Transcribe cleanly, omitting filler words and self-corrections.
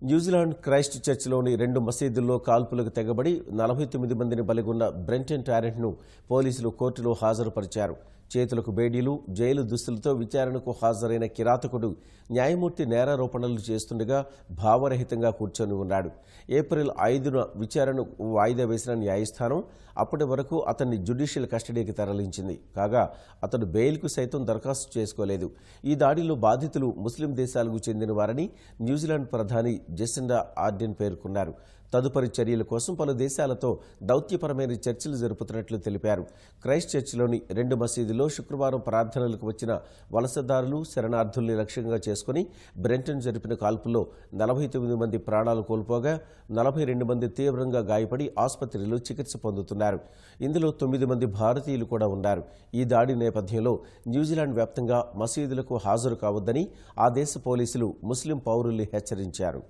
New Zealand Christ చర్చిలోని 2 మసీదుల్లో కాల్పులకు తెగబడి 49 మందిని బలిగొన్న Brunton టారెంట్ను పోలీసులు కోర్టులో హాజరుపరిచారు. చేతులకు బేడీలు, జైలు దుస్తులతో విచారణకు హాజరైన కిరాతకుడు న్యాయమూర్తి నేరారోపణలు చేస్తుండగా భావరహితంగా కూర్చొని ఉన్నాడు. ఏప్రిల్ 5న విచారణకు వాయిదా వేసిన న్యాయస్థానం అప్పటి వరకు అతన్ని జ్యుడిషియల్ కస్టడీకి తరలించింది. కాగా అతడు బెయిల్కు సైతం దరఖాస్తు చేసుకోలేదు. ఈ దాడిలో బాధితులు ముస్లిం దేశాలకు చెందిన వారని న్యూజిలాండ్ ప్రధాని జెసిండా ఆర్డెన్ పేర్కొన్నారు. తదుపరి చర్యల కోసం పలు దేశాలతో దౌత్యపరమైన చర్చలు జరుపుతున్నట్లు తెలిపారు. క్రైస్ట్ చర్చిలోని 2 మసీదుల్లో శుక్రవారం ప్రార్థనలకు వచ్చిన వలసదారులు, శరణార్థుల్ని లక్ష్యంగా చేసుకుని బ్రెంటన్ జరిపిన కాల్పుల్లో 49 మంది ప్రాణాలు కోల్పోగా 42 మంది తీవ్రంగా గాయపడి ఆసుపత్రిలో చికిత్స పొందుతున్నారు. ఇందులో 9 మంది భారతీయులు కూడా ఉన్నారు. ఈ దాడి నేపథ్యంలో న్యూజిలాండ్ వ్యాప్తంగా మసీదులకు హాజరు కావద్దని ఆ దేశ పోలీసులు ముస్లిం పౌరుల్ని హెచ్చరించారు.